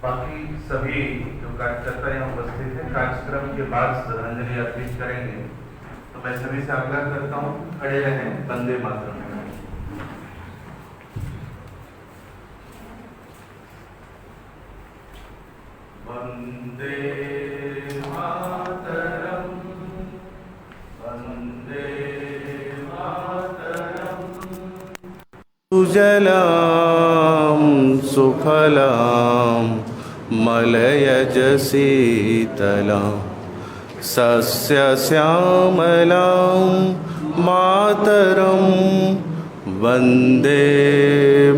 बाकी सभी जो कार्यकर्ता यहाँ उपस्थित हैं कार्यक्रम के बाद श्रद्धांजलि अर्पित करेंगे। तो मैं सभी से आग्रह करता हूँ खड़े रहें। वंदे मातरम। वंदे मातरम, वंदे मातरम। सुजलां सुफलां मलयज शीतलां सस्यश्यामलां मातरं वन्दे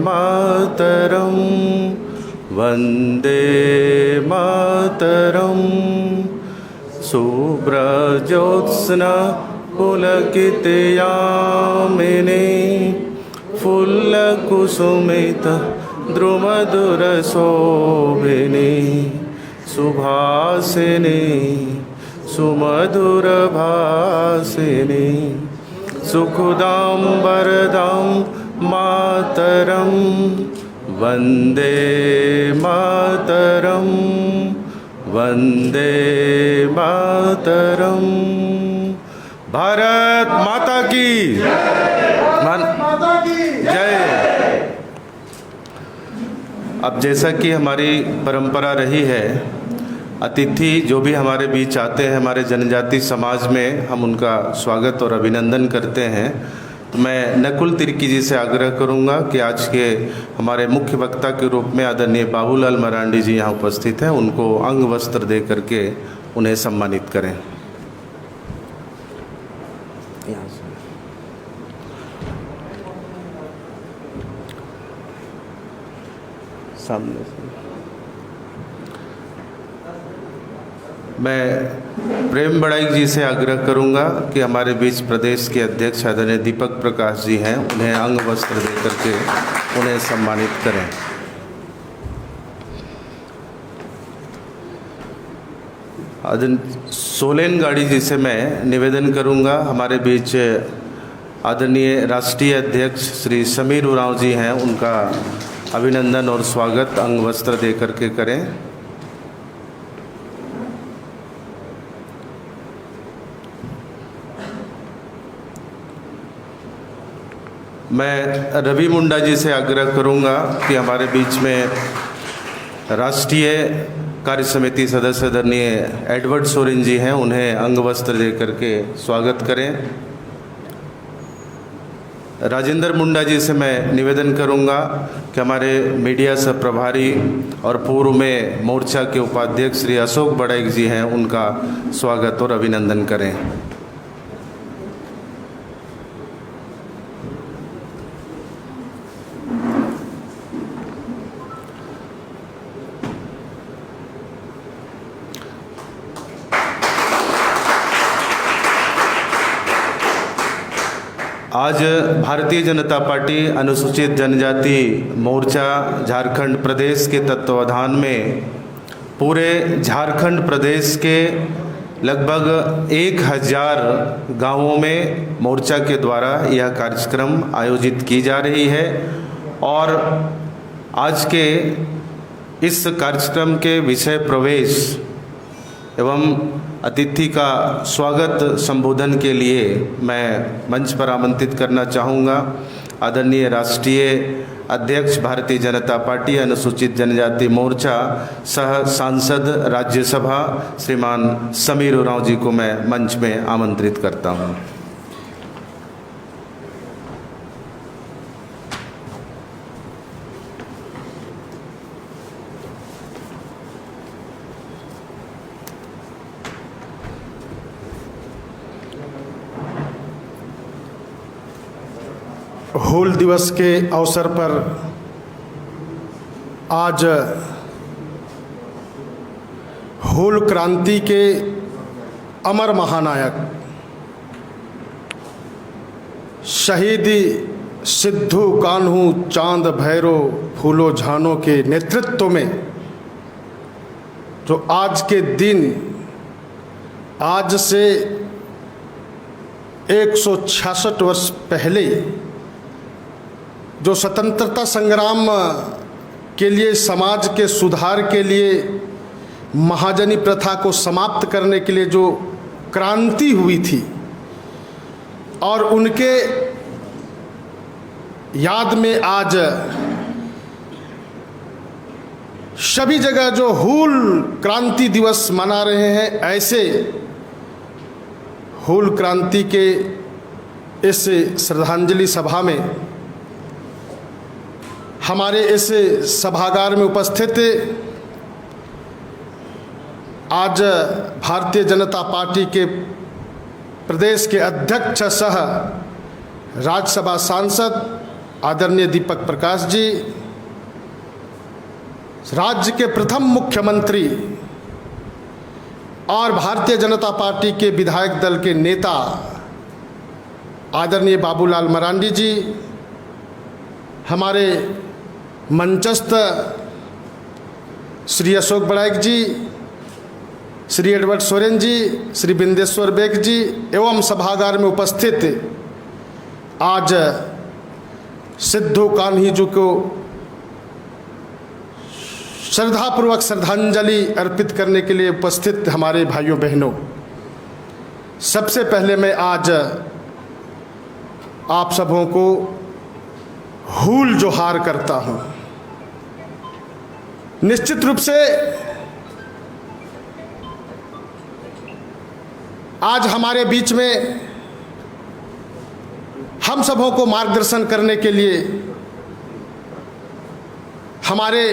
मातरं वन्दे मातरं। शुभ्रज्योत्स्ना पुलकितयामिनी फुल्लकुसुमित द्रुमधुरशोभिनी सुभासिनी सुमधुरभासिनी सुखदां वरदां मातरं वन्दे मातरं वन्दे मातरं। भारत माता की जय। अब जैसा कि हमारी परंपरा रही है, अतिथि जो भी हमारे बीच आते हैं हमारे जनजाति समाज में, हम उनका स्वागत और अभिनंदन करते हैं। तो मैं नकुल तिर्की जी से आग्रह करूंगा कि आज के हमारे मुख्य वक्ता के रूप में आदरणीय बाबूलाल मरांडी जी यहाँ उपस्थित हैं, उनको अंग वस्त्र दे करके उन्हें सम्मानित करें। सामने से मैं प्रेम बड़ाई जी से आग्रह करूंगा कि हमारे बीच प्रदेश के अध्यक्ष आदरणीय दीपक प्रकाश जी हैं, उन्हें अंग वस्त्र दे करके उन्हें सम्मानित करें। सोलेन गाड़ी जी से मैं निवेदन करूंगा, हमारे बीच आदरणीय राष्ट्रीय अध्यक्ष श्री समीर उरांव जी हैं, उनका अभिनंदन और स्वागत अंग वस्त्र दे करके करें। मैं रवि मुंडा जी से आग्रह करूंगा कि हमारे बीच में राष्ट्रीय कार्य समिति सदस्य आदरणीय एडवर्ड सोरेन जी हैं, उन्हें अंग वस्त्र दे करके स्वागत करें। राजेंद्र मुंडा जी से मैं निवेदन करूंगा कि हमारे मीडिया सह प्रभारी और पूर्व में मोर्चा के उपाध्यक्ष श्री अशोक बड़ाइक जी हैं, उनका स्वागत और अभिनंदन करें। आज भारतीय जनता पार्टी अनुसूचित जनजाति मोर्चा झारखंड प्रदेश के तत्वावधान में पूरे झारखंड प्रदेश के लगभग 1000 गांवों में मोर्चा के द्वारा यह कार्यक्रम आयोजित की जा रही है। और आज के इस कार्यक्रम के विषय प्रवेश एवं अतिथि का स्वागत संबोधन के लिए मैं मंच पर आमंत्रित करना चाहूँगा आदरणीय राष्ट्रीय अध्यक्ष भारतीय जनता पार्टी अनुसूचित जनजाति मोर्चा सह सांसद राज्यसभा श्रीमान समीर उरांव जी को मैं मंच में आमंत्रित करता हूँ। हूल दिवस के अवसर पर आज हूल क्रांति के अमर महानायक शहीद सिद्धू कान्हू चांद भैरो फूलो झानो के नेतृत्व में जो आज के दिन आज से 166 वर्ष पहले जो स्वतंत्रता संग्राम के लिए, समाज के सुधार के लिए, महाजनी प्रथा को समाप्त करने के लिए जो क्रांति हुई थी, और उनके याद में आज सभी जगह जो हूल क्रांति दिवस मना रहे हैं, ऐसे हूल क्रांति के इस श्रद्धांजलि सभा में हमारे इस सभागार में उपस्थित आज भारतीय जनता पार्टी के प्रदेश के अध्यक्ष सह राज्यसभा सांसद आदरणीय दीपक प्रकाश जी, राज्य के प्रथम मुख्यमंत्री और भारतीय जनता पार्टी के विधायक दल के नेता आदरणीय बाबूलाल मरांडी जी, हमारे मंचस्थ श्री अशोक बड़ाइक जी, श्री एडवर्ड सोरेन जी, श्री बिंदेश्वर बेग जी एवं सभागार में उपस्थित आज सिद्धू कान्ही जी को श्रद्धापूर्वक श्रद्धांजलि अर्पित करने के लिए उपस्थित हमारे भाइयों बहनों, सबसे पहले मैं आज आप सबों को हूल जोहार करता हूं। निश्चित रूप से आज हमारे बीच में हम सबों को मार्गदर्शन करने के लिए हमारे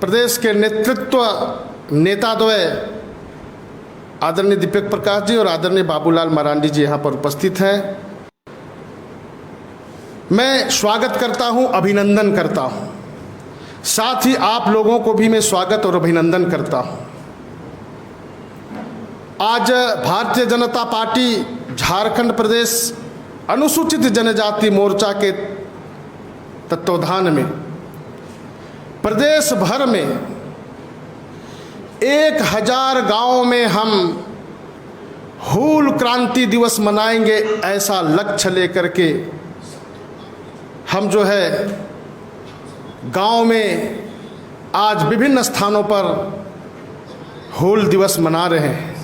प्रदेश के नेतृत्व नेताद्वय आदरणीय दीपक प्रकाश जी और आदरणीय बाबूलाल मरांडी जी यहाँ पर उपस्थित हैं। मैं स्वागत करता हूँ, अभिनंदन करता हूँ, साथ ही आप लोगों को भी मैं स्वागत और अभिनंदन करता हूँ। आज भारतीय जनता पार्टी झारखंड प्रदेश अनुसूचित जनजाति मोर्चा के तत्वाधान में प्रदेश भर में 1000 गांवों में हम हूल क्रांति दिवस मनाएंगे, ऐसा लक्ष्य लेकर के हम जो है गांव में आज विभिन्न स्थानों पर हूल दिवस मना रहे हैं।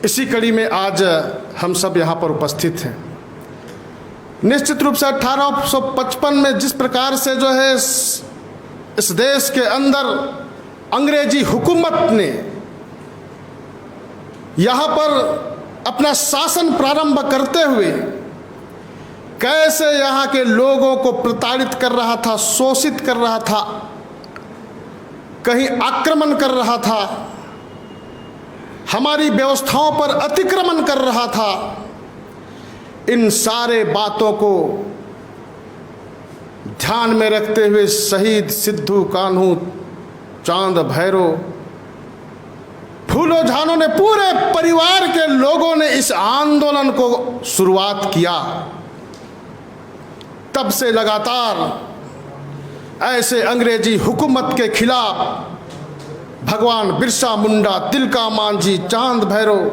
इसी कड़ी में आज हम सब यहाँ पर उपस्थित हैं। निश्चित रूप से 1855 में जिस प्रकार से जो है इस देश के अंदर अंग्रेजी हुकूमत ने यहाँ पर अपना शासन प्रारंभ करते हुए कैसे यहाँ के लोगों को प्रताड़ित कर रहा था, शोषित कर रहा था, कहीं आक्रमण कर रहा था, हमारी व्यवस्थाओं पर अतिक्रमण कर रहा था, इन सारे बातों को ध्यान में रखते हुए शहीद सिद्धू कान्हू, चांद भैरव, फूलो झानो ने पूरे परिवार के लोगों ने इस आंदोलन को शुरुआत किया। तब से लगातार ऐसे अंग्रेजी हुकूमत के खिलाफ भगवान बिरसा मुंडा, तिलका मांझी, चांद भैरव,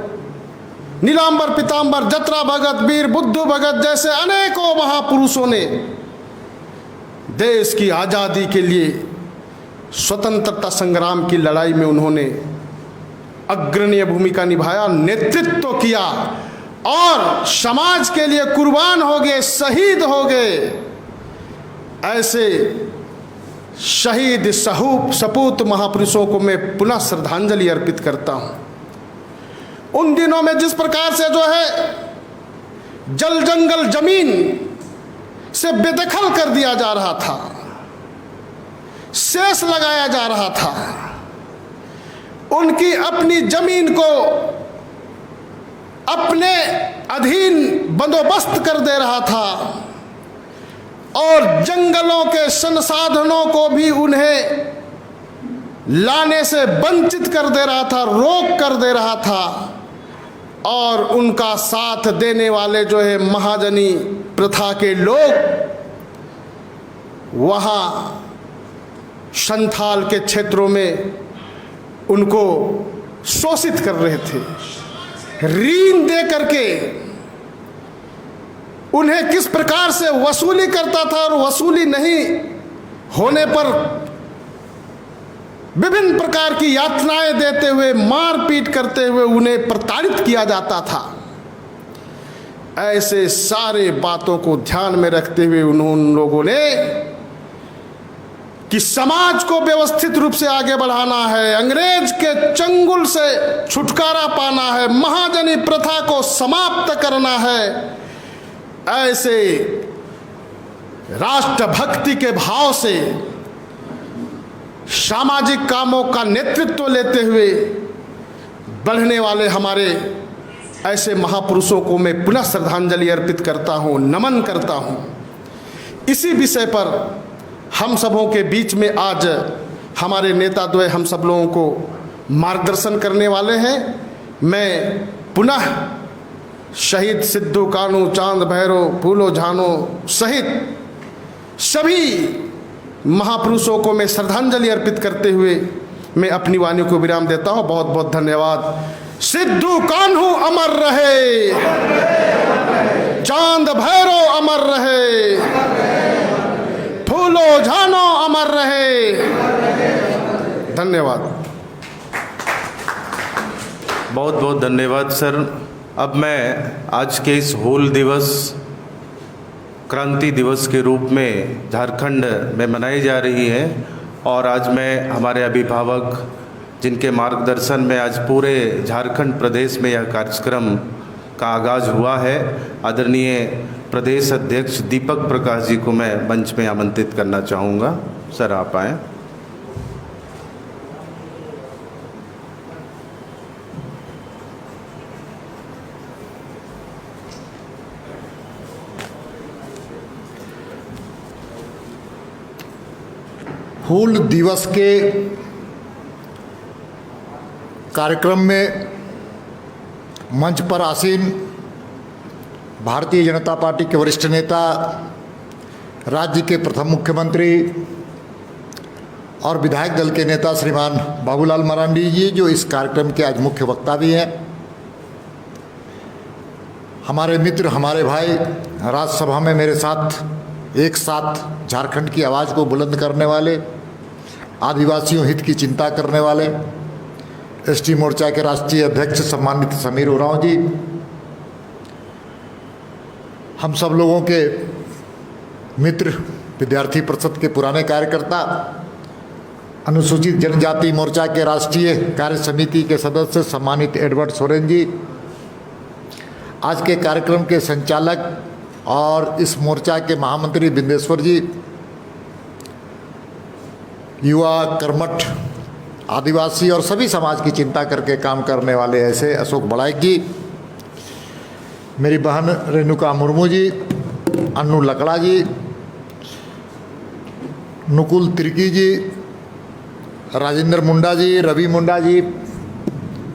नीलांबर पीतांबर, जतरा भगत, वीर बुद्धू भगत जैसे अनेकों महापुरुषों ने देश की आज़ादी के लिए स्वतंत्रता संग्राम की लड़ाई में उन्होंने अग्रणीय भूमिका निभाया, नेतृत्व किया और समाज के लिए कुर्बान हो गए, शहीद हो गए। ऐसे शहीद सपूत महापुरुषों को मैं पुनः श्रद्धांजलि अर्पित करता हूं। उन दिनों में जिस प्रकार से जो है जल जंगल जमीन से बेदखल कर दिया जा रहा था, शेष लगाया जा रहा था, उनकी अपनी जमीन को अपने अधीन बंदोबस्त कर दे रहा था और जंगलों के संसाधनों को भी उन्हें लाने से वंचित कर दे रहा था, रोक कर दे रहा था। और उनका साथ देने वाले जो है महाजनी प्रथा के लोग वहाँ संथाल के क्षेत्रों में उनको शोषित कर रहे थे, ऋण दे करके उन्हें किस प्रकार से वसूली करता था और वसूली नहीं होने पर विभिन्न प्रकार की यातनाएं देते हुए, मारपीट करते हुए उन्हें प्रताड़ित किया जाता था। ऐसे सारे बातों को ध्यान में रखते हुए उन लोगों ने कि समाज को व्यवस्थित रूप से आगे बढ़ाना है, अंग्रेज के चंगुल से छुटकारा पाना है, महाजनी प्रथा को समाप्त करना है, ऐसे राष्ट्रभक्ति के भाव से सामाजिक कामों का नेतृत्व लेते हुए बढ़ने वाले हमारे ऐसे महापुरुषों को मैं पुनः श्रद्धांजलि अर्पित करता हूँ, नमन करता हूँ। इसी विषय पर हम सबों के बीच में आज हमारे नेता द्वय हम सब लोगों को मार्गदर्शन करने वाले हैं। मैं पुनः शहीद सिद्धू कान्हू, चांद भैरव, फूलो झानो सहित सभी महापुरुषों को मैं श्रद्धांजलि अर्पित करते हुए मैं अपनी वाणी को विराम देता हूँ। बहुत बहुत धन्यवाद। सिद्धू कान्हू अमर रहे, चांद भैरव अमर रहे, फूलो झानो अमर रहे। धन्यवाद। बहुत बहुत धन्यवाद सर। अब मैं आज के इस हूल दिवस, क्रांति दिवस के रूप में झारखंड में मनाई जा रही है और आज मैं हमारे अभिभावक जिनके मार्गदर्शन में आज पूरे झारखंड प्रदेश में यह कार्यक्रम का आगाज़ हुआ है, आदरणीय प्रदेश अध्यक्ष दीपक प्रकाश जी को मैं मंच में आमंत्रित करना चाहूँगा। सर आप आएँ। हूल दिवस के कार्यक्रम में मंच पर आसीन भारतीय जनता पार्टी के वरिष्ठ नेता, राज्य के प्रथम मुख्यमंत्री और विधायक दल के नेता श्रीमान बाबूलाल मरांडी जी, जो इस कार्यक्रम के आज मुख्य वक्ता भी हैं, हमारे मित्र, हमारे भाई, राज्यसभा में मेरे साथ एक साथ झारखंड की आवाज़ को बुलंद करने वाले, आदिवासियों हित की चिंता करने वाले एसटी मोर्चा के राष्ट्रीय अध्यक्ष सम्मानित समीर उरांव जी, हम सब लोगों के मित्र, विद्यार्थी परिषद के पुराने कार्यकर्ता, अनुसूचित जनजाति मोर्चा के राष्ट्रीय कार्य समिति के सदस्य सम्मानित एडवर्ड सोरेन जी, आज के कार्यक्रम के संचालक और इस मोर्चा के महामंत्री बिंदेश्वर जी, युवा, कर्मठ, आदिवासी और सभी समाज की चिंता करके काम करने वाले ऐसे अशोक बड़ाइक जी, मेरी बहन रेणुका मुर्मू जी, अन्नू लकड़ा जी, नुकुल तिर्की जी, राजेंद्र मुंडा जी, रवि मुंडा जी,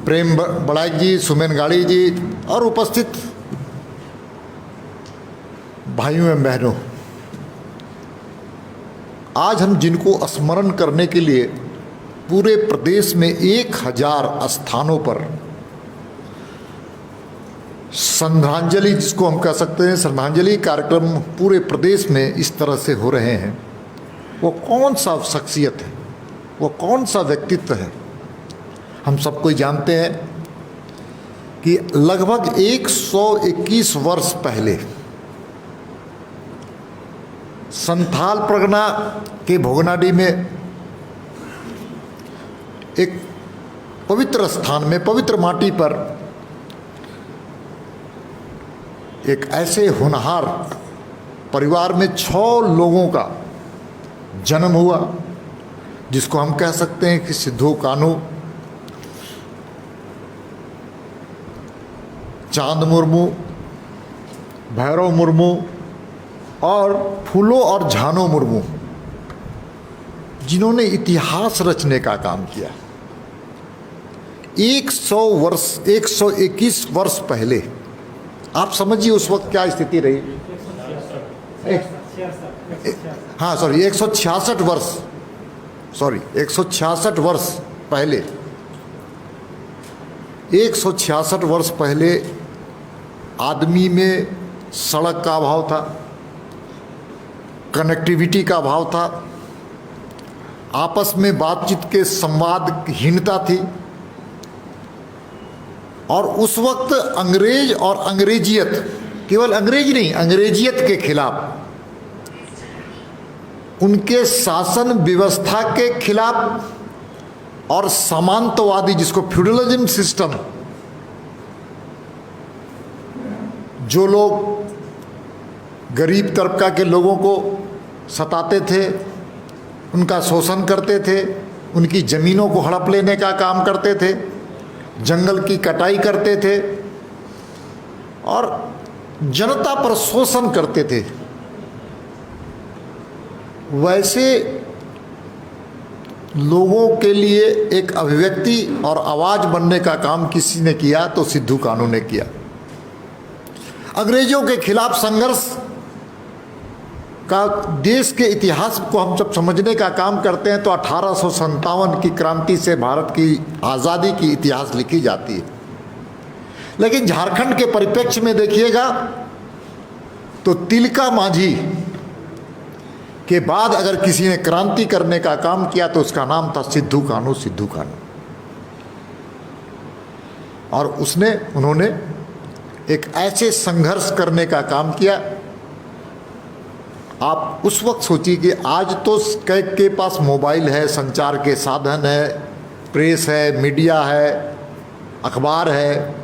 प्रेम बड़ाइक जी, सुमेन गाड़ी जी और उपस्थित भाइयों एवं बहनों, आज हम जिनको स्मरण करने के लिए पूरे प्रदेश में 1000 स्थानों पर श्रद्धांजलि, जिसको हम कह सकते हैं श्रद्धांजलि कार्यक्रम पूरे प्रदेश में इस तरह से हो रहे हैं, वो कौन सा शख्सियत है, वो कौन सा व्यक्तित्व है? हम सब कोई जानते हैं कि लगभग 121 वर्ष पहले संथाल परगना के भोगनाडी में एक पवित्र स्थान में, पवित्र माटी पर एक ऐसे होनहार परिवार में 6 लोगों का जन्म हुआ, जिसको हम कह सकते हैं कि सिद्धू कान्हू, चांद मुर्मू, भैरव मुर्मू और फूलो और झानो मुर्मू, जिन्होंने इतिहास रचने का काम किया। 121 वर्ष पहले आप समझिए उस वक्त क्या स्थिति रही। 166 वर्ष पहले, 166 वर्ष पहले आदमी में सड़क का अभाव था, कनेक्टिविटी का अभाव था, आपस में बातचीत के संवादहीनता थी। और उस वक्त अंग्रेज और अंग्रेजियत, केवल अंग्रेज नहीं, अंग्रेजियत के खिलाफ, उनके शासन व्यवस्था के खिलाफ और सामंतवादी, जिसको फ्यूडलिज्म सिस्टम, जो लोग गरीब तबका के लोगों को सताते थे, उनका शोषण करते थे, उनकी ज़मीनों को हड़प लेने का काम करते थे, जंगल की कटाई करते थे और जनता पर शोषण करते थे, वैसे लोगों के लिए एक अभिव्यक्ति और आवाज़ बनने का काम किसी ने किया तो सिद्धू कानू ने किया। अंग्रेजों के खिलाफ संघर्ष का देश के इतिहास को हम जब समझने का काम करते हैं तो 1857 की क्रांति से भारत की आज़ादी की इतिहास लिखी जाती है। लेकिन झारखंड के परिप्रेक्ष्य में देखिएगा तो तिलका मांझी के बाद अगर किसी ने क्रांति करने का काम किया तो उसका नाम था सिद्धू कानू। सिद्धू कानू, और उन्होंने एक ऐसे संघर्ष करने का काम किया। आप उस वक्त सोचिए कि आज तो के पास मोबाइल है, संचार के साधन है, प्रेस है, मीडिया है, अखबार है,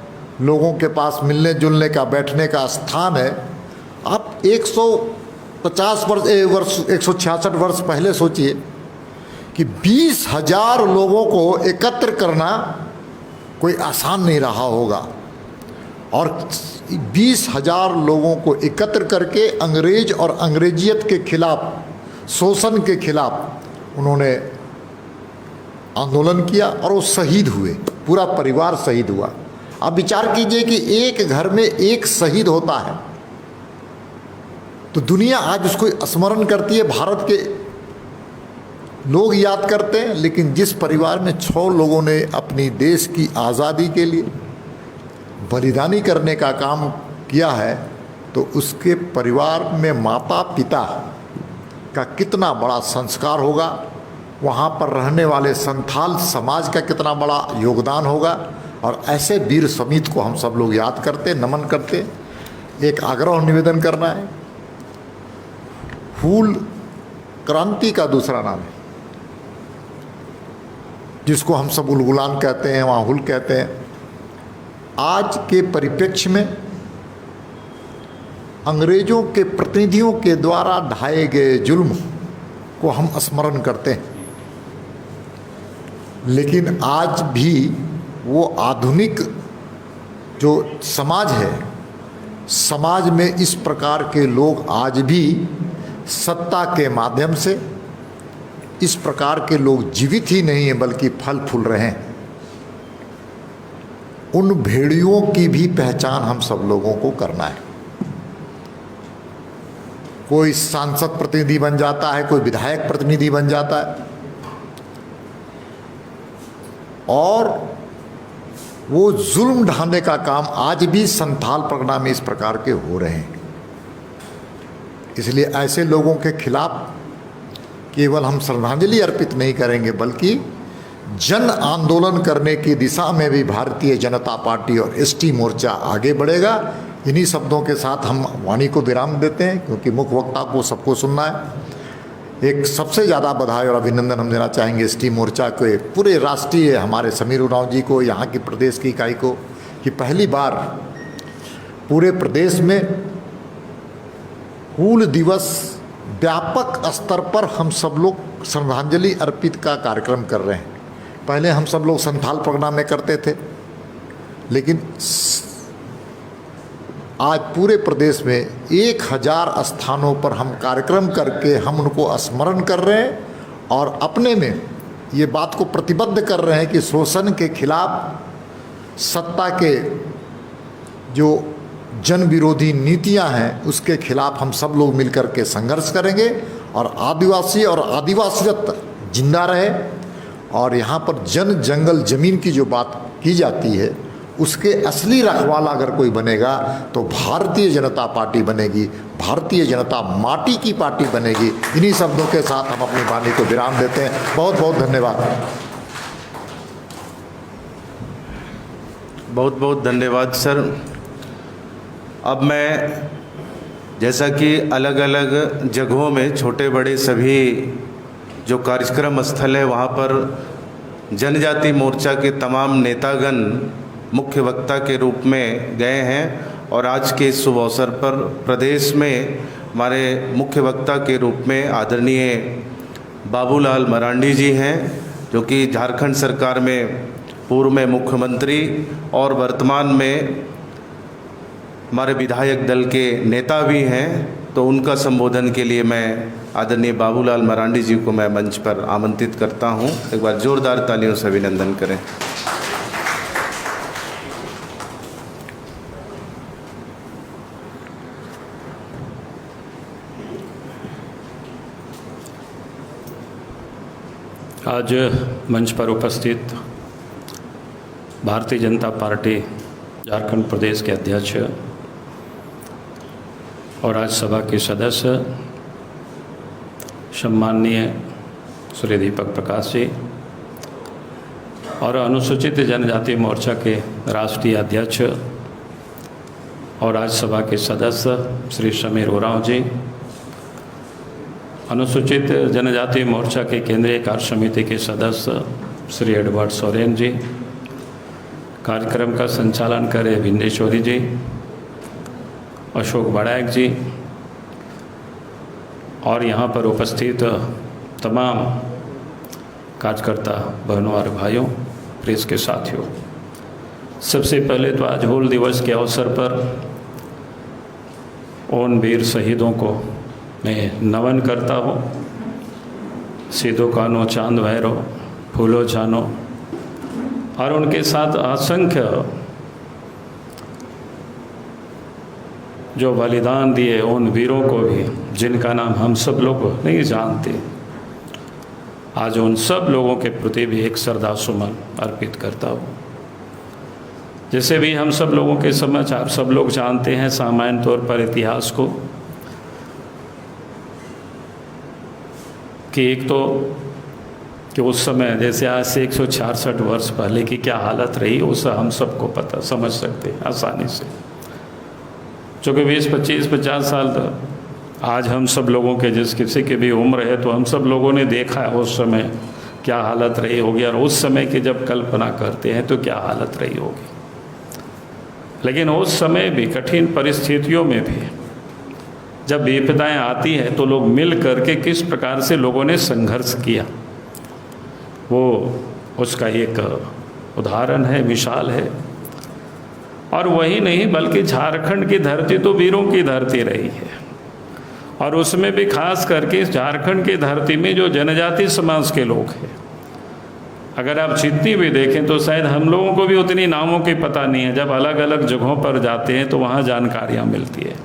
लोगों के पास मिलने जुलने का, बैठने का स्थान है। आप 166 वर्ष पहले सोचिए कि 20,000 लोगों को एकत्र करना कोई आसान नहीं रहा होगा, और 20,000 लोगों को एकत्र करके अंग्रेज और अंग्रेजियत के खिलाफ, शोषण के खिलाफ उन्होंने आंदोलन किया और वो शहीद हुए, पूरा परिवार शहीद हुआ। अब विचार कीजिए कि एक घर में एक शहीद होता है तो दुनिया आज उसको स्मरण करती है, भारत के लोग याद करते हैं। लेकिन जिस परिवार में 6 लोगों ने अपनी देश की आज़ादी के लिए बलिदानी करने का काम किया है तो उसके परिवार में माता पिता का कितना बड़ा संस्कार होगा, वहाँ पर रहने वाले संथाल समाज का कितना बड़ा योगदान होगा। और ऐसे वीर समीत को हम सब लोग याद करते, नमन करते। एक आग्रह और निवेदन करना है, हूल क्रांति का दूसरा नाम है, जिसको हम सब उलगुलान कहते हैं, वहाँ हुल कहते हैं। आज के परिप्रेक्ष्य में अंग्रेजों के प्रतिनिधियों के द्वारा ढाए गए जुल्म को हम स्मरण करते हैं, लेकिन आज भी वो आधुनिक जो समाज है, समाज में इस प्रकार के लोग आज भी सत्ता के माध्यम से इस प्रकार के लोग जीवित ही नहीं हैं बल्कि फल फूल रहे हैं। उन भेड़ियों की भी पहचान हम सब लोगों को करना है। कोई सांसद प्रतिनिधि बन जाता है, कोई विधायक प्रतिनिधि बन जाता है, और वो जुल्म ढाने का काम आज भी संथाल परगना में इस प्रकार के हो रहे हैं। इसलिए ऐसे लोगों के खिलाफ केवल हम श्रद्धांजलि अर्पित नहीं करेंगे बल्कि जन आंदोलन करने की दिशा में भी भारतीय जनता पार्टी और एसटी मोर्चा आगे बढ़ेगा। इन्हीं शब्दों के साथ हम वाणी को विराम देते हैं, क्योंकि मुख्य वक्ता को सबको सुनना है। एक सबसे ज़्यादा बधाई और अभिनंदन हम देना चाहेंगे एसटी मोर्चा के पूरे राष्ट्रीय, हमारे समीर उरांव जी को, यहाँ की प्रदेश की इकाई को, कि पहली बार पूरे प्रदेश में हूल दिवस व्यापक स्तर पर हम सब लोग श्रद्धांजलि अर्पित का कार्यक्रम कर रहे हैं। पहले हम सब लोग संथाल परगना में करते थे, लेकिन आज पूरे प्रदेश में 1000 स्थानों पर हम कार्यक्रम करके हम उनको स्मरण कर रहे हैं और अपने में ये बात को प्रतिबद्ध कर रहे हैं कि शोषण के खिलाफ, सत्ता के जो जन विरोधी नीतियां हैं उसके खिलाफ हम सब लोग मिलकर के संघर्ष करेंगे और आदिवासी और आदिवासियत जिंदा रहे। और यहाँ पर जन जंगल जमीन की जो बात की जाती है उसके असली रखवाला अगर कोई बनेगा तो भारतीय जनता पार्टी बनेगी। भारतीय जनता माटी की पार्टी बनेगी। इन्हीं शब्दों के साथ हम अपनी वाणी को विराम देते हैं। बहुत बहुत धन्यवाद। बहुत बहुत धन्यवाद सर। अब मैं, जैसा कि अलग अलग जगहों में छोटे बड़े सभी जो कार्यक्रम स्थल है वहाँ पर जनजाति मोर्चा के तमाम नेतागण मुख्य वक्ता के रूप में गए हैं और आज के इस शुभ अवसर पर प्रदेश में हमारे मुख्य वक्ता के रूप में आदरणीय बाबूलाल मरांडी जी हैं, जो कि झारखंड सरकार में पूर्व में मुख्यमंत्री और वर्तमान में हमारे विधायक दल के नेता भी हैं। तो उनका संबोधन के लिए मैं आदरणीय बाबूलाल मरांडी जी को मैं मंच पर आमंत्रित करता हूं। एक बार जोरदार तालियों से अभिनंदन करें। आज मंच पर उपस्थित भारतीय जनता पार्टी झारखंड प्रदेश के अध्यक्ष और राज्यसभा के सदस्य सम्माननीय श्री दीपक प्रकाश जी और अनुसूचित जनजाति मोर्चा के राष्ट्रीय अध्यक्ष और राज्यसभा के सदस्य श्री समीर उरांव जी, अनुसूचित जनजाति मोर्चा के केंद्रीय कार्य समिति के सदस्य श्री एडवर्ड सोरेन जी, कार्यक्रम का संचालन करे विंदेश्वरी जी, अशोक बड़ायक जी और यहाँ पर उपस्थित तमाम कार्यकर्ता बहनों और भाइयों, प्रेस के साथियों, सबसे पहले तो आज हूल दिवस के अवसर पर उन वीर शहीदों को मैं नमन करता हूँ। सीधो कानो चांद भैरो फूलो जानो, और उनके साथ असंख्य जो बलिदान दिए उन वीरों को भी, जिनका नाम हम सब लोग नहीं जानते, आज उन सब लोगों के प्रति भी एक श्रद्धासुमन अर्पित करता हूँ। जैसे भी हम सब लोगों के समझ आप सब लोग जानते हैं सामान्य तौर पर इतिहास को, कि एक तो कि उस समय जैसे आज से 166 वर्ष पहले की क्या हालत रही, उसे हम सबको पता समझ सकते हैं आसानी से। चूँकि 20, 25, 50 साल तक आज हम सब लोगों के जिस किसी की भी उम्र है तो हम सब लोगों ने देखा है उस समय क्या हालत रही होगी, और उस समय की जब कल्पना करते हैं तो क्या हालत रही होगी। लेकिन उस समय भी कठिन परिस्थितियों में भी जब विपदाएं आती हैं तो लोग मिल करके किस प्रकार से लोगों ने संघर्ष किया, वो उसका एक उदाहरण है, मिसाल है। और वही नहीं बल्कि झारखंड की धरती तो वीरों की धरती रही है, और उसमें भी खास करके झारखंड की धरती में जो जनजाति समाज के लोग हैं, अगर आप जितनी भी देखें तो शायद हम लोगों को भी उतनी नामों की पता नहीं है। जब अलग अलग जगहों पर जाते हैं तो वहाँ जानकारियाँ मिलती है।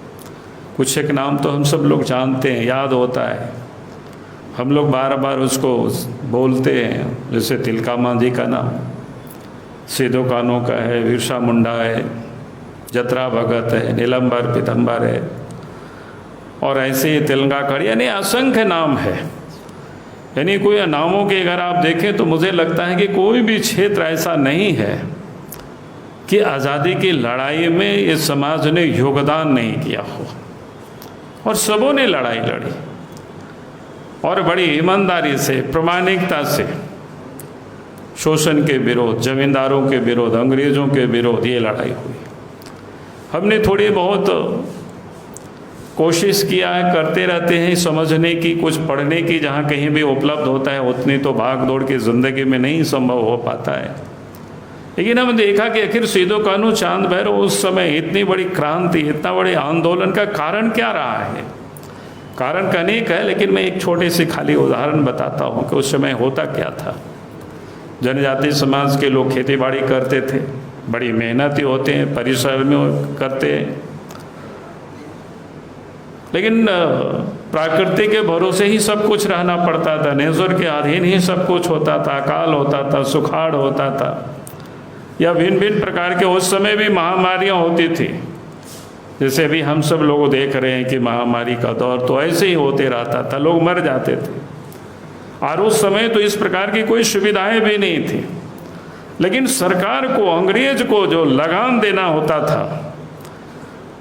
कुछ एक नाम तो हम सब लोग जानते हैं, याद होता है, हम लोग बार बार उसको बोलते हैं। जैसे तिलका मांझी का नाम, सीधो कानो का है, बिरसा मुंडा है, जतरा भगत है, नीलम्बर पीतम्बर है, और ऐसे ही तेलंगाकड़, यानी असंख्य नाम है। यानी कोई नामों के अगर आप देखें तो मुझे लगता है कि कोई भी क्षेत्र ऐसा नहीं है कि आज़ादी की लड़ाई में इस समाज ने योगदान नहीं किया हो, और सबों ने लड़ाई लड़ी और बड़ी ईमानदारी से, प्रामाणिकता से शोषण के विरोध, जमींदारों के विरोध, अंग्रेज़ों के विरोध ये लड़ाई हुई। हमने थोड़ी बहुत कोशिश किया है, करते रहते हैं समझने की, कुछ पढ़ने की, जहाँ कहीं भी उपलब्ध होता है उतनी तो भाग दौड़ की ज़िंदगी में नहीं संभव हो पाता है। लेकिन हमने देखा कि आखिर सीधो कानू चांद भैरव उस समय इतनी बड़ी क्रांति, इतना बड़े आंदोलन का कारण क्या रहा है। कारण का अनेक है, लेकिन मैं एक छोटे से खाली उदाहरण बताता हूँ कि उस समय होता क्या था। जनजाति समाज के लोग खेती बाड़ी करते थे, बड़ी मेहनती होते हैं, परिश्रम में करते हैं, लेकिन प्रकृति के भरोसे ही सब कुछ रहना पड़ता था, नेचर के अधीन ही सब कुछ होता था। अकाल होता था, सुखाड़ होता था, या भिन्न भिन्न प्रकार के उस समय भी महामारियाँ होती थी। जैसे अभी हम सब लोग देख रहे हैं कि महामारी का दौर तो ऐसे ही होते रहता था, लोग मर जाते थे, और उस समय तो इस प्रकार की कोई सुविधाएं भी नहीं थी। लेकिन सरकार को, अंग्रेज को जो लगान देना होता था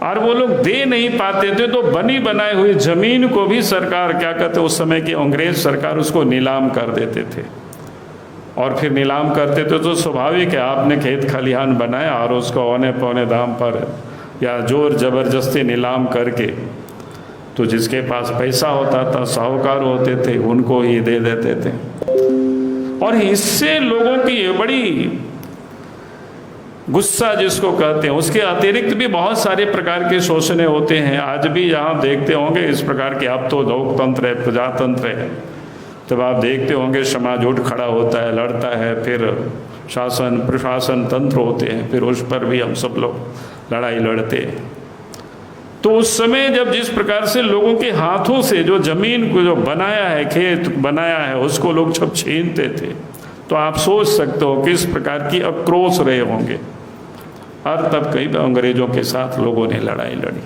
और वो लोग दे नहीं पाते थे, तो बनी बनाई हुई जमीन को भी सरकार क्या कहते, उस समय की अंग्रेज सरकार उसको नीलाम कर देते थे। और फिर नीलाम करते थे तो स्वाभाविक है, आपने खेत खलिहान बनाया और उसको औने पौने दाम पर या जोर जबरदस्ती नीलाम करके, तो जिसके पास पैसा होता था, साहूकार होते थे, उनको ही दे देते थे। और इससे लोगों की बड़ी गुस्सा जिसको कहते हैं, उसके अतिरिक्त भी बहुत सारे प्रकार के शोषण होते हैं। आज भी यहाँ देखते होंगे इस प्रकार के, अब तो लोकतंत्र है, प्रजातंत्र है, तब आप देखते होंगे समाज उठ खड़ा होता है, लड़ता है, फिर शासन प्रशासन तंत्र होते हैं, फिर उस पर भी हम सब लोग लड़ाई लड़ते हैं। तो उस समय जब जिस प्रकार से लोगों के हाथों से जो जमीन को जो बनाया है, खेत बनाया है, उसको लोग जब छीनते थे, तो आप सोच सकते हो किस प्रकार की आक्रोश रहे होंगे। और तब कई अंग्रेजों के साथ लोगों ने लड़ाई लड़ी।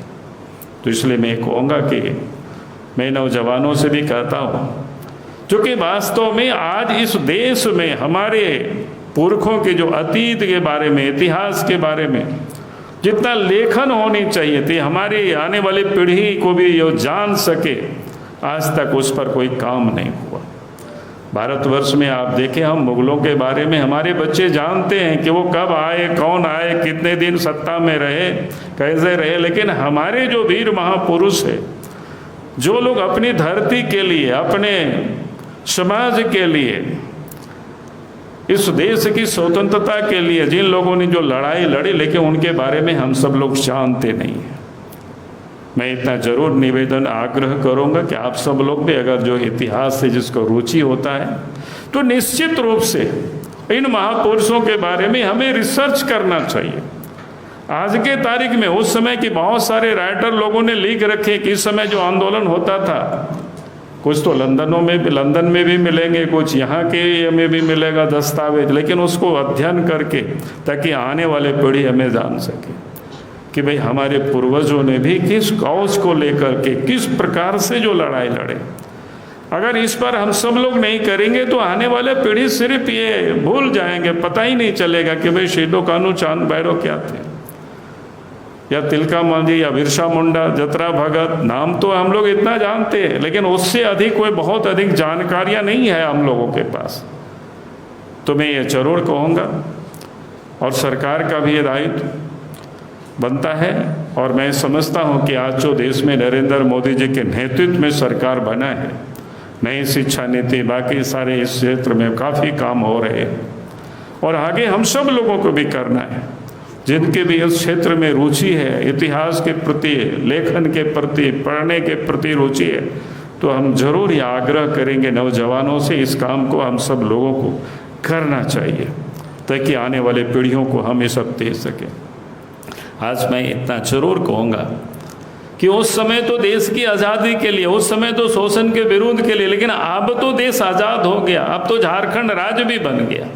तो इसलिए मैं कहूँगा कि मैं नौजवानों से भी कहता हूँ, जो कि वास्तव में आज इस देश में हमारे पुरखों के जो अतीत के बारे में, इतिहास के बारे में जितना लेखन होनी चाहिए थी, हमारी आने वाली पीढ़ी को भी ये जान सके, आज तक उस पर कोई काम नहीं हुआ। भारतवर्ष में आप देखें, हम मुगलों के बारे में हमारे बच्चे जानते हैं कि वो कब आए, कौन आए, कितने दिन सत्ता में रहे, कैसे रहे, लेकिन हमारे जो वीर महापुरुष है, जो लोग अपनी धरती के लिए, अपने समाज के लिए, इस देश की स्वतंत्रता के लिए जिन लोगों ने जो लड़ाई लड़ी, लेकिन उनके बारे में हम सब लोग जानते नहीं हैं। मैं इतना जरूर निवेदन आग्रह करूंगा कि आप सब लोग भी अगर जो इतिहास से जिसको रुचि होता है, तो निश्चित रूप से इन महापुरुषों के बारे में हमें रिसर्च करना चाहिए। आज के तारीख में उस समय के बहुत सारे राइटर लोगों ने लिख रखे कि इस समय जो आंदोलन होता था, कुछ तो लंदन में भी मिलेंगे, कुछ यहाँ के में भी मिलेगा दस्तावेज, लेकिन उसको अध्ययन करके ताकि आने वाले पीढ़ी हमें जान सके कि भाई हमारे पूर्वजों ने भी किस कौज को लेकर के किस प्रकार से जो लड़ाई लड़े। अगर इस पर हम सब लोग नहीं करेंगे तो आने वाले पीढ़ी सिर्फ ये भूल जाएंगे, पता ही नहीं चलेगा कि भाई शेदो कानू चांद भैरव क्या थे, या तिलका मांझी या बिरसा मुंडा, जतरा भगत, नाम तो हम लोग इतना जानते हैं, लेकिन उससे अधिक कोई बहुत अधिक जानकारियां नहीं है हम लोगों के पास। तो मैं ये जरूर कहूँगा, और सरकार का भी ये दायित्व बनता है। और मैं समझता हूँ कि आज जो देश में नरेंद्र मोदी जी के नेतृत्व में सरकार बना है, नई शिक्षा नीति, बाकी सारे इस क्षेत्र में काफ़ी काम हो रहे हैं, और आगे हम सब लोगों को भी करना है, जिनके भी इस क्षेत्र में रुचि है, इतिहास के प्रति, लेखन के प्रति, पढ़ने के प्रति रुचि है, तो हम जरूर ये आग्रह करेंगे नौजवानों से, इस काम को हम सब लोगों को करना चाहिए ताकि आने वाले पीढ़ियों को हम ये सब दे सकें। आज मैं इतना जरूर कहूँगा कि उस समय तो देश की आज़ादी के लिए, उस समय तो शोषण के विरुद्ध के लिए, लेकिन अब तो देश आज़ाद हो गया, अब तो झारखंड राज्य भी बन गया।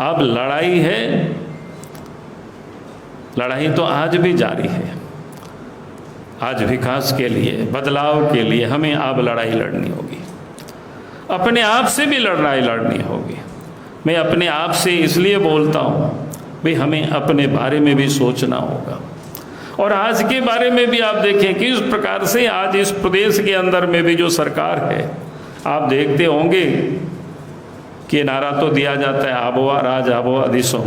अब लड़ाई है, लड़ाई तो आज भी जारी है। आज विकास के लिए, बदलाव के लिए हमें अब लड़ाई लड़नी होगी, अपने आप से भी लड़ाई लड़नी होगी। मैं अपने आप से इसलिए बोलता हूँ भाई हमें अपने बारे में भी सोचना होगा, और आज के बारे में भी आप देखें कि इस प्रकार से आज इस प्रदेश के अंदर में भी जो सरकार है, आप देखते होंगे कि नारा तो दिया जाता है आबोआ राज आबोआ दिसो,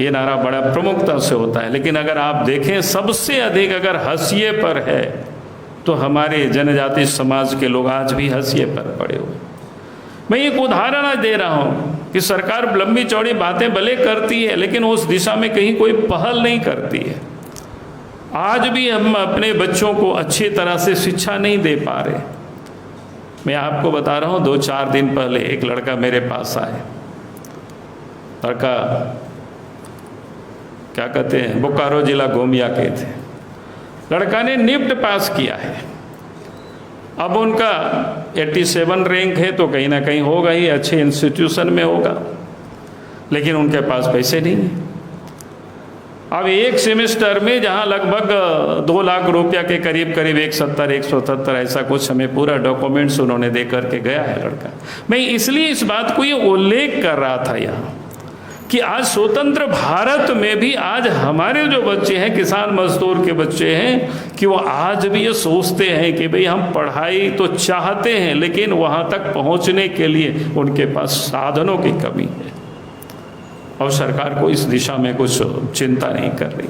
ये नारा बड़ा प्रमुखता से होता है, लेकिन अगर आप देखें सबसे अधिक अगर हंसिए पर है तो हमारे जनजाति समाज के लोग आज भी हंसिए पर पड़े हुए। मैं एक उदाहरण आज दे रहा हूँ कि सरकार लंबी चौड़ी बातें भले करती है, लेकिन उस दिशा में कहीं कोई पहल नहीं करती है। आज भी हम अपने बच्चों को अच्छी तरह से शिक्षा नहीं दे पा रहे। मैं आपको बता रहा हूँ, 2-4 दिन पहले एक लड़का मेरे पास आए, लड़का क्या कहते हैं, बोकारो जिला गोमिया के थे। लड़का ने निफ्ट पास किया है, अब उनका 87 रैंक है, तो कहीं ना कहीं होगा ही, अच्छे इंस्टीट्यूशन में होगा, लेकिन उनके पास पैसे नहीं है। अब एक सेमेस्टर में जहाँ लगभग 2 लाख रुपया के करीब 170-177 ऐसा कुछ हमें पूरा डॉक्यूमेंट्स उन्होंने दे करके गया है लड़का। मैं इसलिए इस बात को ये उल्लेख कर रहा था यहाँ कि आज स्वतंत्र भारत में भी आज हमारे जो बच्चे हैं, किसान मजदूर के बच्चे हैं, कि वो आज भी ये सोचते हैं कि भाई हम पढ़ाई तो चाहते हैं लेकिन वहाँ तक पहुँचने के लिए उनके पास साधनों की कमी है और सरकार को इस दिशा में कुछ चिंता नहीं कर रही।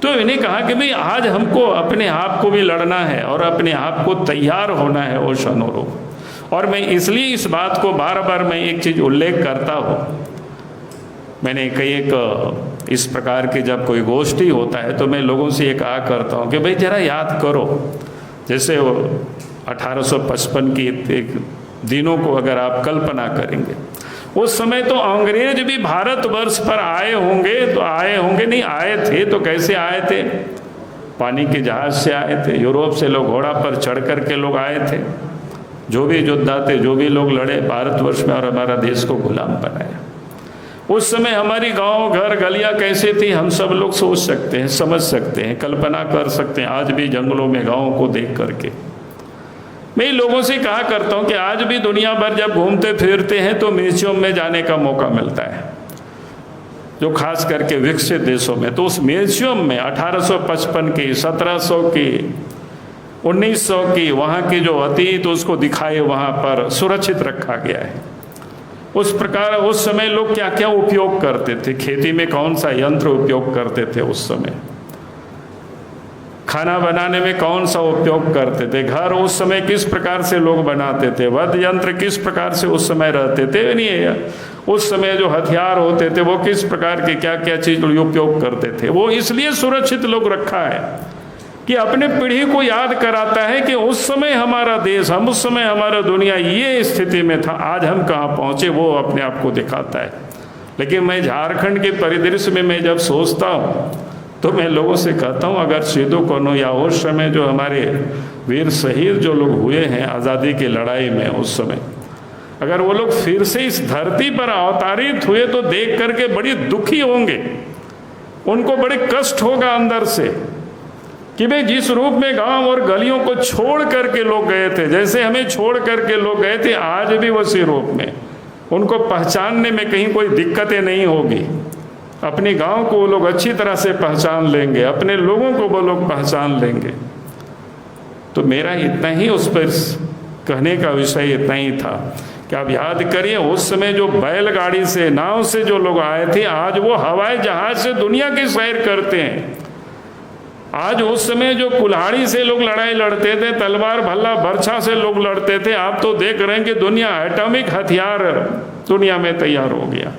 तो इन्हें कहा कि भाई आज हमको अपने आप को भी लड़ना है और अपने आप को तैयार होना है उस अनुरूप। और मैं इसलिए इस बात को बार बार मैं एक चीज़ उल्लेख करता हूँ, मैंने कई एक इस प्रकार की जब कोई गोष्ठी होता है तो मैं लोगों से ये कहा करता हूँ कि भाई जरा याद करो, जैसे 1855 की एक दिनों को अगर आप कल्पना करेंगे, उस समय तो अंग्रेज भी भारतवर्ष पर आए होंगे नहीं आए थे तो कैसे आए थे? पानी के जहाज से आए थे, यूरोप से लोग घोड़ा पर चढ़ कर के लोग आए थे, जो भी योद्धा थे, जो भी लोग लड़े भारतवर्ष में और हमारा देश को गुलाम बनाया। उस समय हमारी गांव घर गलियां कैसे थी हम सब लोग सोच सकते हैं, समझ सकते हैं, कल्पना कर सकते हैं। आज भी जंगलों में गाँवों को देख करके मैं लोगों से कहा करता हूं कि आज भी दुनिया भर जब घूमते फिरते हैं तो म्यूजियम में जाने का मौका मिलता है, जो खास करके विकसित देशों में। तो उस म्यूजियम में 1855 की, 1700 की, 1900 की वहाँ की जो अतीत उसको दिखाए वहाँ पर सुरक्षित रखा गया है। उस प्रकार उस समय लोग क्या क्या उपयोग करते थे, खेती में कौन सा यंत्र उपयोग करते थे उस समय, खाना बनाने में कौन सा उपयोग करते थे, घर उस समय किस प्रकार से लोग बनाते थे, वाद्य यंत्र किस प्रकार से उस समय रहते थे, नहीं उस समय जो हथियार होते थे वो किस प्रकार के क्या क्या चीज उपयोग करते थे। वो इसलिए सुरक्षित लोग रखा है कि अपने पीढ़ी को याद कराता है कि उस समय हमारा देश, हम उस समय हमारा दुनिया ये स्थिति में था, आज हम कहाँ पहुँचे, वो अपने आप को दिखाता है। लेकिन मैं झारखंड के परिदृश्य में मैं जब सोचता हूँ तो मैं लोगों से कहता हूँ अगर सिद्धू कान्हू या उस समय जो हमारे वीर शहीद जो लोग हुए हैं आज़ादी की लड़ाई में उस समय, अगर वो लोग फिर से इस धरती पर अवतारित हुए तो देख करके बड़ी दुखी होंगे, उनको बड़े कष्ट होगा अंदर से कि भाई जिस रूप में गांव और गलियों को छोड़ करके लोग गए थे, जैसे हमें छोड़ करके लोग गए थे, आज भी उसी रूप में उनको पहचानने में कहीं कोई दिक्कतें नहीं होगी। अपने गांव को वो लोग अच्छी तरह से पहचान लेंगे, अपने लोगों को वो लोग पहचान लेंगे। तो मेरा इतना ही उस पर कहने का विषय इतना ही था कि आप याद करिए उस समय जो बैलगाड़ी से, नाव से जो लोग आए थे, आज वो हवाई जहाज से दुनिया की सैर करते हैं। आज उस समय जो कुल्हाड़ी से लोग लड़ाई लड़ते थे, तलवार भल्ला बर्छा से लोग लड़ते थे, आप तो देख रहे हैं कि दुनिया एटॉमिक हथियार दुनिया में तैयार हो गया।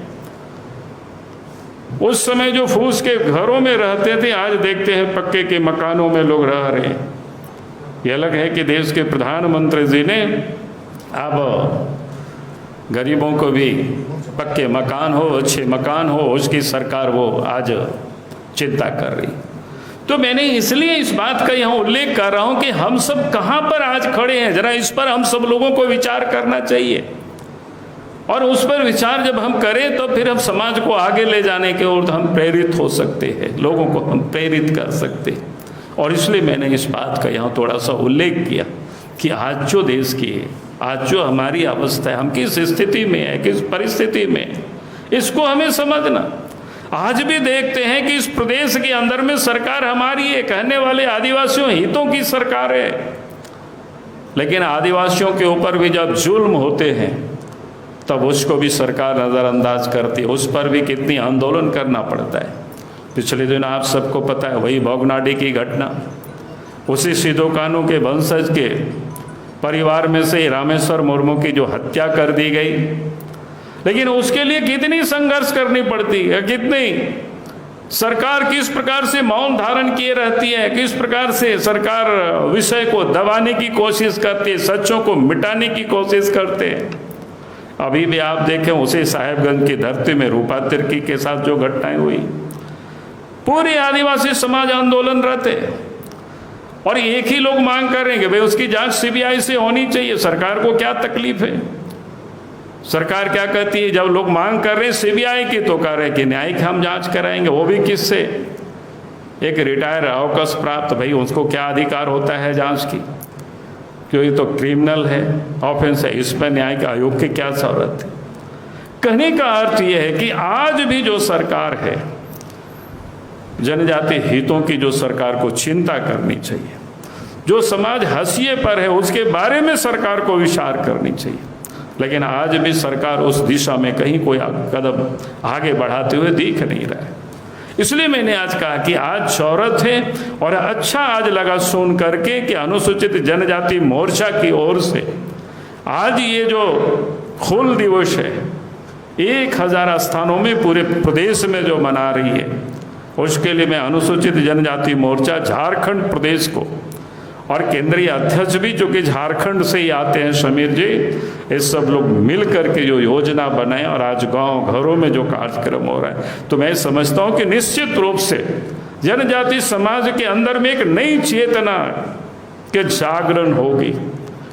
उस समय जो फूस के घरों में रहते थे, आज देखते हैं पक्के के मकानों में लोग रह रहे हैं। ये अलग है कि देश के प्रधानमंत्री जी ने अब गरीबों को भी पक्के मकान हो, अच्छे मकान हो, उसकी सरकार वो आज चिंता कर रही। तो मैंने इसलिए इस बात का यहाँ उल्लेख कर रहा हूँ कि हम सब कहाँ पर आज खड़े हैं, जरा इस पर हम सब लोगों को विचार करना चाहिए। और उस पर विचार जब हम करें तो फिर हम समाज को आगे ले जाने के ओर हम प्रेरित हो सकते हैं, लोगों को हम प्रेरित कर सकते हैं। और इसलिए मैंने इस बात का यहाँ थोड़ा सा उल्लेख किया कि आज जो देश की है, आज जो हमारी अवस्था है, हम किस स्थिति में है, किस परिस्थिति में है, इसको हमें समझना। आज भी देखते हैं कि इस प्रदेश के अंदर में सरकार हमारी है, कहने वाले आदिवासियों हितों की सरकार है, लेकिन आदिवासियों के ऊपर भी जब जुल्म होते हैं तब उसको भी सरकार नज़रअंदाज करती है। उस पर भी कितनी आंदोलन करना पड़ता है। पिछले दिन आप सबको पता है वही भोगनाडी की घटना, उसी सिद्धू कान्हू के वंशज के परिवार में से रामेश्वर मुर्मू की जो हत्या कर दी गई, लेकिन उसके लिए कितनी संघर्ष करनी पड़ती है, कितनी सरकार किस प्रकार से मौन धारण किए रहती है, किस प्रकार से सरकार विषय को दबाने की कोशिश करती है, सच्चों को मिटाने की कोशिश करते हैं। अभी भी आप देखें उसी साहेबगंज की धरती में रूपा तिर्की के साथ जो घटनाएं हुई, पूरे आदिवासी समाज आंदोलन रहते और एक ही लोग मांग करेंगे भाई उसकी जांच सीबीआई से होनी चाहिए। सरकार को क्या तकलीफ है? सरकार क्या कहती है, जब लोग मांग कर रहे हैं सीबीआई की तो कह रहे हैं कि न्यायिक हम जांच कराएंगे, वो भी किससे? एक रिटायर अवकाश प्राप्त, भाई उसको क्या अधिकार होता है जांच की? क्यों, ये तो क्रिमिनल है, ऑफेंस है, इस पर न्यायिक आयोग की क्या जरूरत है? कहने का अर्थ यह है कि आज भी जो सरकार है, जनजाति हितों की जो सरकार को चिंता करनी चाहिए, जो समाज हाशिए पर है उसके बारे में सरकार को विचार करनी चाहिए, लेकिन आज भी सरकार उस दिशा में कहीं कोई कदम आगे बढ़ाते हुए दिख नहीं रहा है। इसलिए मैंने आज कहा कि आज शौहरत है और अच्छा आज लगा सुन करके कि अनुसूचित जनजाति मोर्चा की ओर से आज ये जो हूल दिवस है 1000 स्थानों में पूरे प्रदेश में जो मना रही है, उसके लिए मैं अनुसूचित जनजाति मोर्चा झारखंड प्रदेश को और केंद्रीय अध्यक्ष भी जो कि झारखंड से ही आते हैं समीर जी, ये सब लोग मिल करके जो योजना बनाए और आज गांव घरों में जो कार्यक्रम हो रहा है, तो मैं समझता हूं कि निश्चित रूप से जनजाति समाज के अंदर में एक नई चेतना के जागरण होगी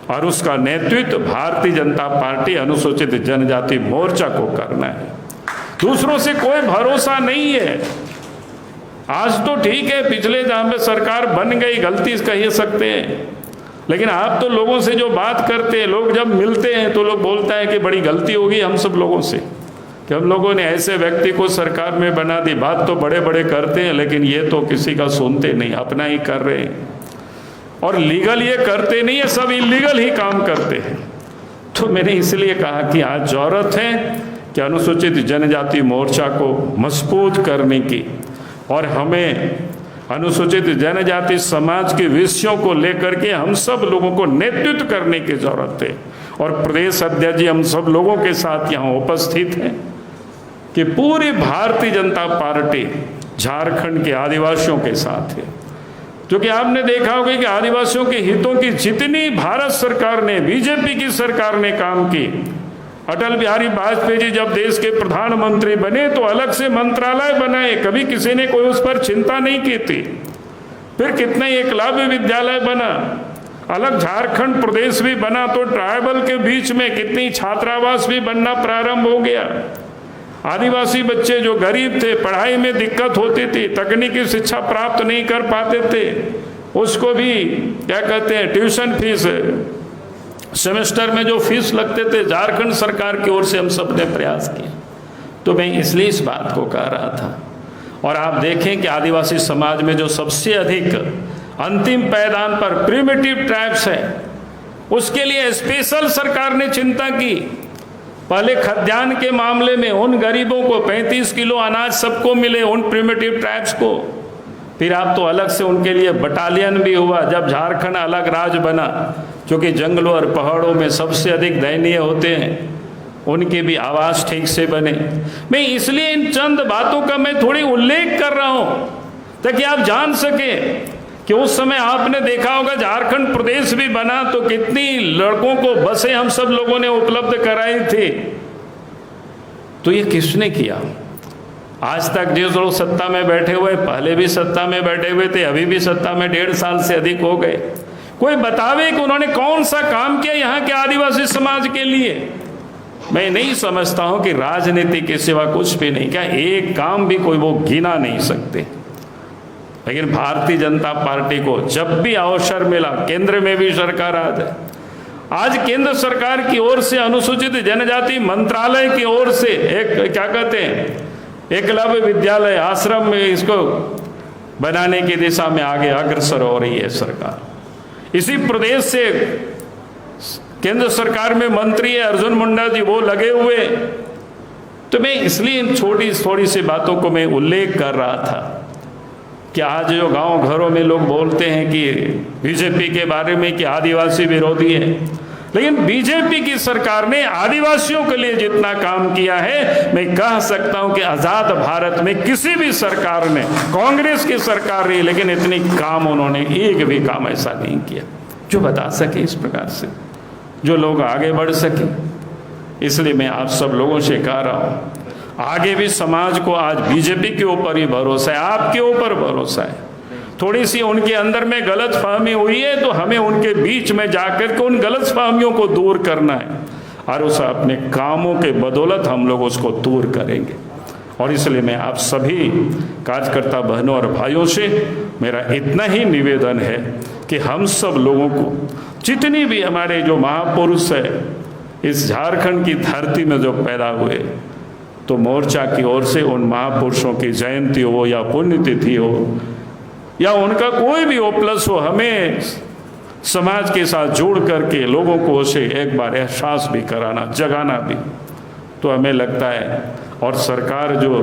और उसका नेतृत्व भारतीय जनता पार्टी अनुसूचित जनजाति मोर्चा को करना है। दूसरों से कोई भरोसा नहीं है। आज तो ठीक है, पिछले जहाँ पे सरकार बन गई गलती कह सकते हैं, लेकिन आप तो लोगों से जो बात करते हैं, लोग जब मिलते हैं तो लोग बोलता है कि बड़ी गलती होगी हम सब लोगों से कि हम लोगों ने ऐसे व्यक्ति को सरकार में बना दी। बात तो बड़े बड़े करते हैं, लेकिन ये तो किसी का सुनते नहीं, अपना ही कर रहे हैं और लीगल ये करते नहीं है, सब इलीगल ही काम करते हैं। तो मैंने इसलिए कहा कि आज जरूरत है कि अनुसूचित जनजाति मोर्चा को मजबूत करने की और हमें अनुसूचित जनजाति समाज के विषयों को लेकर के हम सब लोगों को नेतृत्व करने की जरूरत है। और प्रदेश अध्यक्ष जी हम सब लोगों के साथ यहाँ उपस्थित हैं कि पूरी भारतीय जनता पार्टी झारखंड के आदिवासियों के साथ है, क्योंकि आपने देखा होगा कि आदिवासियों के हितों की जितनी भारत सरकार ने, बीजेपी की सरकार ने काम की, अटल बिहारी वाजपेयी जी जब देश के प्रधानमंत्री बने तो अलग से मंत्रालय बनाए, कभी किसी ने कोई उस पर चिंता नहीं की थी। फिर कितने एकलव्य विद्यालय बना, अलग झारखंड प्रदेश भी बना, तो ट्राइबल के बीच में कितनी छात्रावास भी बनना प्रारंभ हो गया। आदिवासी बच्चे जो गरीब थे, पढ़ाई में दिक्कत होती थी, तकनीकी शिक्षा प्राप्त नहीं कर पाते थे, उसको भी क्या कहते हैं ट्यूशन फीस, सेमेस्टर में जो फीस लगते थे, झारखंड सरकार की ओर से हम सब ने प्रयास किया। तो मैं इसलिए इस बात को कह रहा था। और आप देखें कि आदिवासी समाज में जो सबसे अधिक अंतिम पायदान पर प्रिमिटिव ट्राइब्स है, उसके लिए स्पेशल सरकार ने चिंता की। पहले खाद्यान्न के मामले में उन गरीबों को 35 किलो अनाज सबको मिले, उन प्रिमिटिव ट्राइब्स को। फिर आप तो अलग से उनके लिए बटालियन भी हुआ जब झारखंड अलग राज्य बना, क्योंकि जंगलों और पहाड़ों में सबसे अधिक दयनीय होते हैं, उनके भी आवास ठीक से बने। मैं इसलिए इन चंद बातों का मैं थोड़ी उल्लेख कर रहा हूं ताकि आप जान सके कि उस समय आपने देखा होगा झारखंड प्रदेश भी बना तो कितनी लड़कों को बसें हम सब लोगों ने उपलब्ध कराई थी। तो ये किसने किया? आज तक जिस लोग सत्ता में बैठे हुए, पहले भी सत्ता में बैठे हुए थे, अभी भी सत्ता में 1.5 साल से अधिक हो गए, कोई बतावे कि उन्होंने कौन सा काम किया यहाँ के आदिवासी समाज के लिए। मैं नहीं समझता हूँ कि राजनीति के सिवा कुछ भी नहीं किया, एक काम भी कोई वो गिना नहीं सकते। लेकिन भारतीय जनता पार्टी को जब भी अवसर मिला, केंद्र में भी सरकार आज केंद्र सरकार की ओर से अनुसूचित जनजाति मंत्रालय की ओर से एक क्या कहते हैं एकलव्य विद्यालय आश्रम में इसको बनाने की दिशा में आगे अग्रसर हो रही है सरकार। इसी प्रदेश से केंद्र सरकार में मंत्री है अर्जुन मुंडा जी, वो लगे हुए। तो मैं इसलिए इन थोड़ी सी बातों को मैं उल्लेख कर रहा था कि आज जो गांव घरों में लोग बोलते हैं कि बीजेपी के बारे में कि आदिवासी विरोधी है, लेकिन बीजेपी की सरकार ने आदिवासियों के लिए जितना काम किया है, मैं कह सकता हूं कि आजाद भारत में किसी भी सरकार ने, कांग्रेस की सरकार रही, लेकिन इतनी काम उन्होंने एक भी काम ऐसा नहीं किया जो बता सके इस प्रकार से, जो लोग आगे बढ़ सके। इसलिए मैं आप सब लोगों से कह रहा हूं, आगे भी समाज को आज बीजेपी के ऊपर ही भरोसा है, आपके ऊपर भरोसा है। थोड़ी सी उनके अंदर में गलत फहमी हुई है तो हमें उनके बीच में जाकर के उन गलत फहमियों को दूर करना है। और उस अपने कामों के बदौलत हम लोग उसको दूर करेंगे। और इसलिए मैं आप सभी कार्यकर्ता बहनों और भाइयों से मेरा इतना ही निवेदन है कि हम सब लोगों को, जितनी भी हमारे जो महापुरुष है इस झारखंड की धरती में जो पैदा हुए, तो मोर्चा की ओर से उन महापुरुषों की जयंती हो या पुण्यतिथि हो या उनका कोई भी उपलक्ष हो, हमें समाज के साथ जोड़ करके लोगों को उसे एक बार एहसास भी कराना, जगाना भी, तो हमें लगता है। और सरकार जो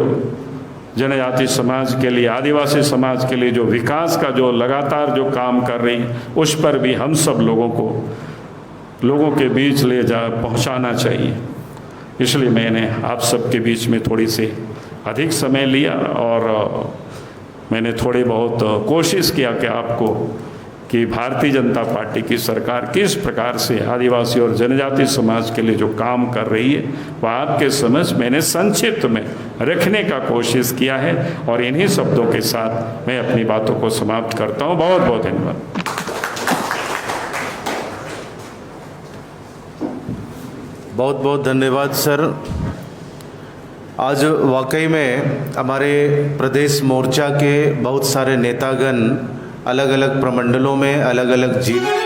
जनजाति समाज के लिए, आदिवासी समाज के लिए जो विकास का जो लगातार जो काम कर रही, उस पर भी हम सब लोगों को लोगों के बीच ले जा पहुंचाना चाहिए। इसलिए मैंने आप सबके बीच में थोड़ी सी अधिक समय लिया और मैंने थोड़ी बहुत कोशिश किया कि आपको कि भारतीय जनता पार्टी की सरकार किस प्रकार से आदिवासी और जनजाति समाज के लिए जो काम कर रही है वह आपके समझ मैंने संक्षिप्त में रखने का कोशिश किया है। और इन्हीं शब्दों के साथ मैं अपनी बातों को समाप्त करता हूँ। बहुत बहुत धन्यवाद। बहुत बहुत धन्यवाद सर। आज वाकई में हमारे प्रदेश मोर्चा के बहुत सारे नेतागण अलग अलग प्रमंडलों में, अलग अलग जिले